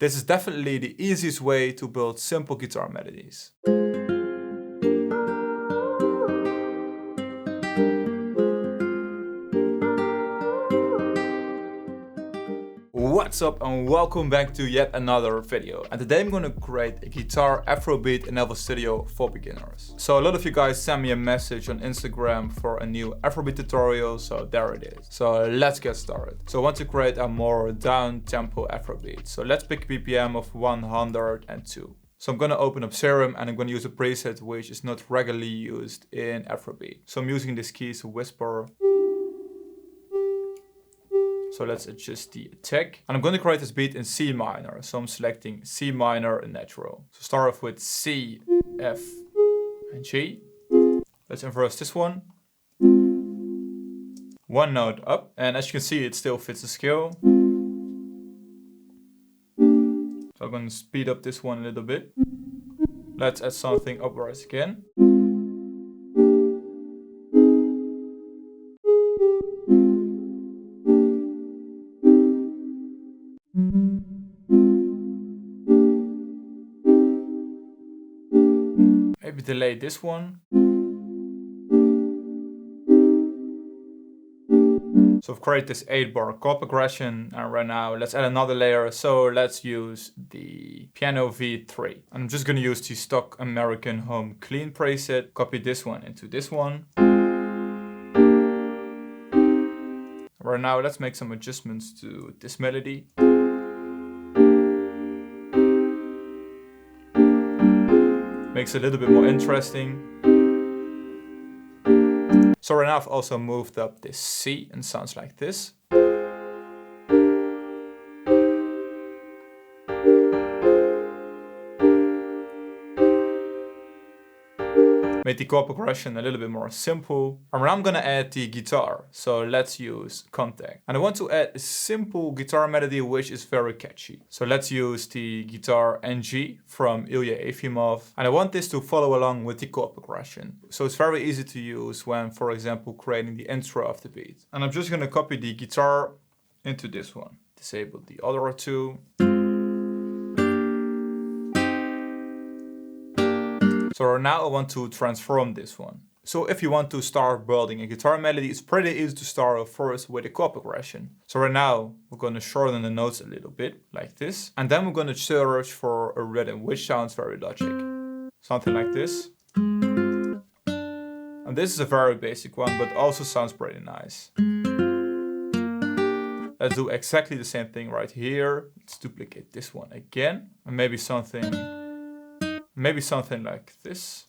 This is definitely the easiest way to build simple guitar melodies. What's up and welcome back to yet another video. And today I'm gonna create a guitar afrobeat in FL Studio for beginners. So a lot of you guys sent me a message on Instagram for a new afrobeat tutorial, so there it is. So let's get started. So I want to create a more down-tempo afrobeat. So let's pick a BPM of 102. So I'm gonna open up Serum and I'm gonna use a preset which is not regularly used in afrobeat. So I'm using this keys to whisper. So let's adjust the attack. And I'm going to create this beat in C minor. So I'm selecting C minor and natural. So start off with C, F, and G. Let's inverse this one. One note up. And as you can see, it still fits the scale. So I'm going to speed up this one a little bit. Let's add something upwards again. Maybe delay this one. So I've created this 8-bar chord progression, and right now let's add another layer. So let's use the piano V3. And I'm just gonna use the stock American Home Clean preset, copy this one into this one. Right now let's make some adjustments to this melody. Makes it a little bit more interesting. So right now I've also moved up this C and sounds like this. Made the chord progression a little bit more simple. And now I'm gonna add the guitar. So let's use Contact. And I want to add a simple guitar melody which is very catchy. So let's use the guitar NG from Ilya Efimov. And I want this to follow along with the chord progression. So it's very easy to use when, for example, creating the intro of the beat. And I'm just gonna copy the guitar into this one. Disable the other two. So now I want to transform this one. So if you want to start building a guitar melody, it's pretty easy to start off first with a chord progression. So right now we're going to shorten the notes a little bit like this. And then we're going to search for a rhythm which sounds very logic. Something like this. And this is a very basic one, but also sounds pretty nice. Let's do exactly the same thing right here. Let's duplicate this one again. And maybe something like this.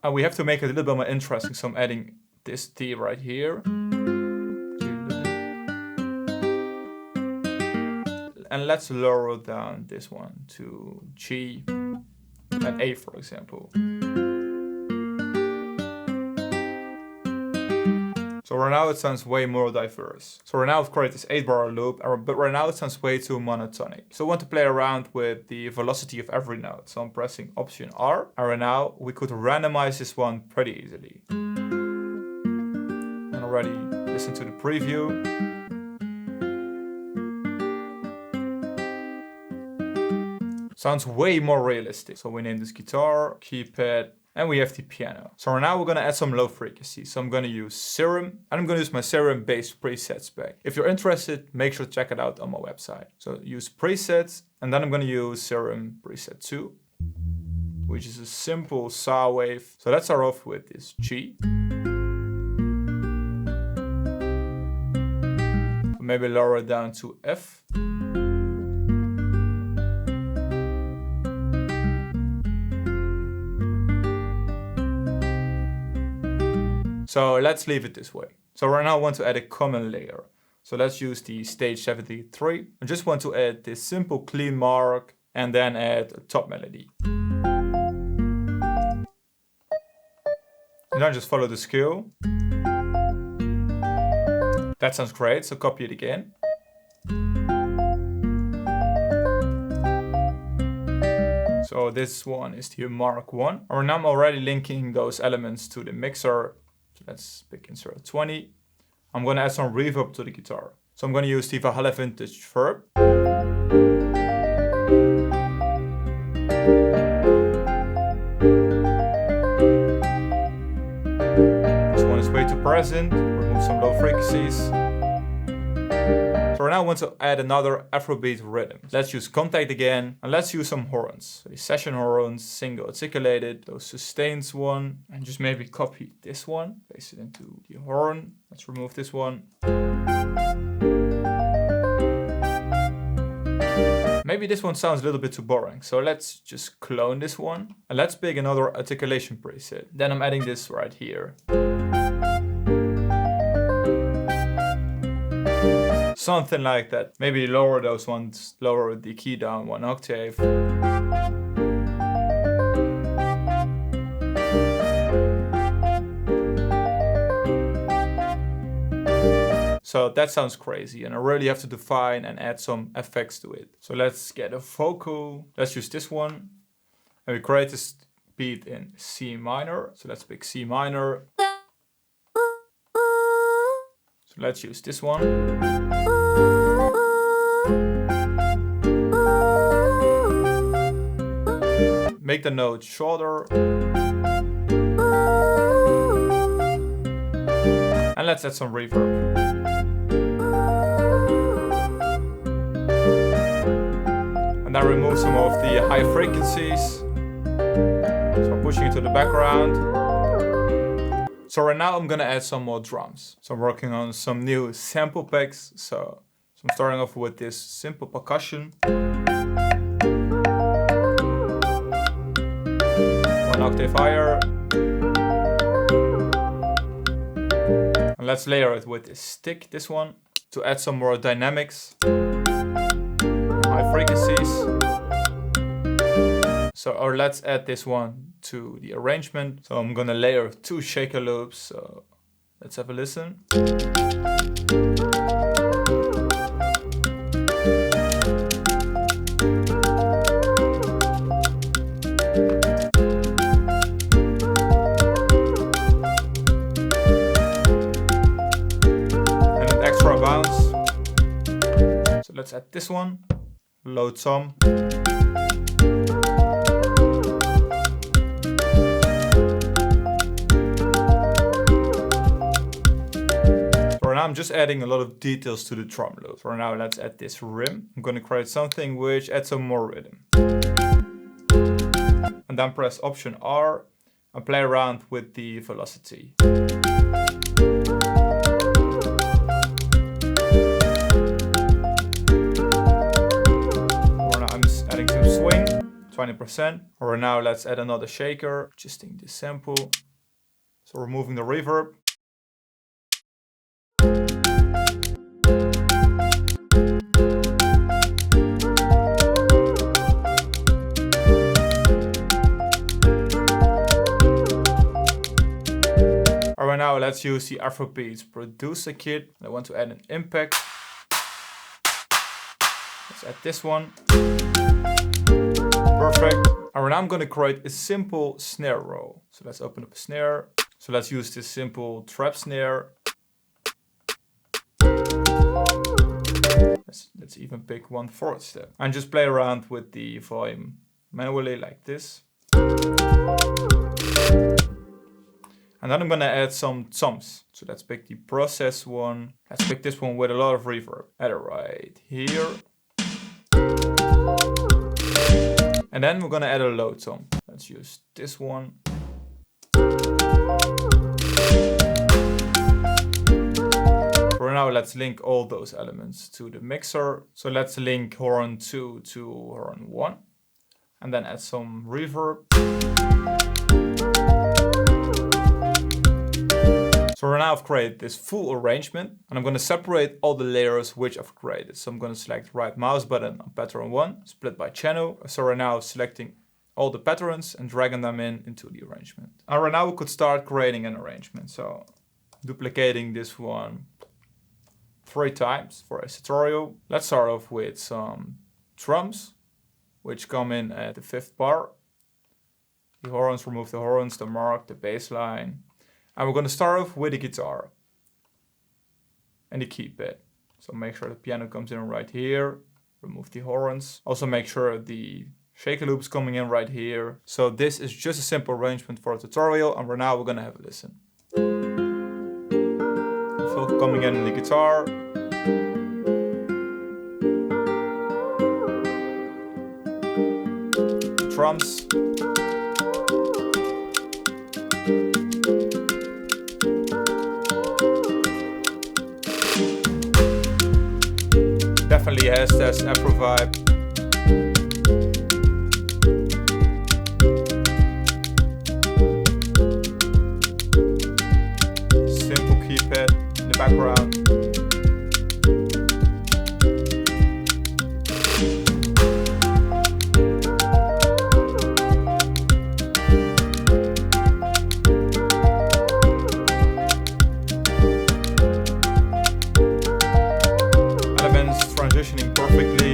And we have to make it a little bit more interesting, so I'm adding this D right here. And let's lower down this one to G and A, for example. So right now it sounds way more diverse. So right now I've created this 8-bar loop, but right now it sounds way too monotonic. So I want to play around with the velocity of every note. So I'm pressing Option R. And right now we could randomize this one pretty easily. And already listen to the preview. Sounds way more realistic. So we name this guitar, keypad, and we have the piano. So now we're gonna add some low frequency. So I'm gonna use Serum, and I'm gonna use my Serum based presets pack. If you're interested, make sure to check it out on my website. So use presets, and then I'm gonna use Serum preset 2, which is a simple saw wave. So let's start off with this G. Maybe lower it down to F. So let's leave it this way. So right now I want to add a common layer. So let's use the stage 73. I just want to add this simple clean mark and then add a top melody. And then just follow the scale. That sounds great, so copy it again. So this one is the Mark 1. Or now I'm already linking those elements to the mixer. So let's pick in 020. I'm gonna add some reverb to the guitar. So I'm gonna use the Valhalla Vintage Verb. This one is way too present. Remove some low frequencies. So right now I want to add another afrobeat rhythm. Let's use contact again, and let's use some horns. So the session horns, single articulated, those sustains one, and just maybe copy this one, paste it into the horn. Let's remove this one. Maybe this one sounds a little bit too boring, so let's just clone this one. And let's pick another articulation preset. Then I'm adding this right here. Something like that. Maybe lower those ones, lower the key down 1 octave. So that sounds crazy, and I really have to define and add some effects to it. So let's get a vocal. Let's use this one. And we create this beat in C minor. So let's pick C minor. So let's use this one. Make the note shorter. And let's add some reverb. And then remove some of the high frequencies. So I'm pushing it to the background. So right now I'm gonna add some more drums. So I'm working on some new sample packs. So I'm starting off with this simple percussion. 1 octave higher. And let's layer it with this stick, this one, to add some more dynamics. High frequencies. So, or let's add this one to the arrangement. So I'm gonna layer 2 shaker loops. So let's have a listen. And an extra bounce. So let's add this one. Load some. I'm just adding a lot of details to the drum loop. For now, let's add this rim. I'm going to create something which adds some more rhythm. And then press Option R and play around with the velocity. For now, I'm just adding some swing, 20%. For now, let's add another shaker, adjusting the sample. So removing the reverb. Alright, now let's use the Afrobeats producer kit. I want to add an impact. Let's add this one. Perfect. Alright, now I'm going to create a simple snare roll. So let's open up a snare. So let's use this simple trap snare. Let's even pick 1/4 step. And just play around with the volume manually like this. And then I'm gonna add some toms. So let's pick the process one. Let's pick this one with a lot of reverb. Add it right here. And then we're gonna add a low tom. Let's use this one. For now, let's link all those elements to the mixer. So let's link horn 2 to horn 1. And then add some reverb. So right now I've created this full arrangement, and I'm going to separate all the layers which I've created. So I'm going to select right mouse button on pattern 1, split by channel. So right now selecting all the patterns and dragging them into the arrangement. And right now we could start creating an arrangement. So duplicating this one 3 times for a tutorial. Let's start off with some drums. which come in at the 5th bar. The horns, remove the horns, the mark, the bass line. And we're going to start off with the guitar and the key pad. So make sure the piano comes in right here. Remove the horns. Also make sure the shaker loop is coming in right here. So this is just a simple arrangement for a tutorial, and now we're going to have a listen. Fill coming in the guitar. Drums. Definitely has this Afro vibe. Simple keypad in the background. Transitioning perfectly.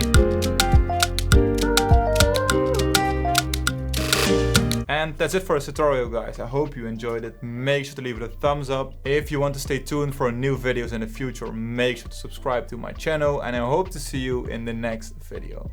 And that's it for this tutorial, guys. I hope you enjoyed it. Make sure to leave it a thumbs up. If you want to stay tuned for new videos in the future, make sure to subscribe to my channel, and I hope to see you in the next video.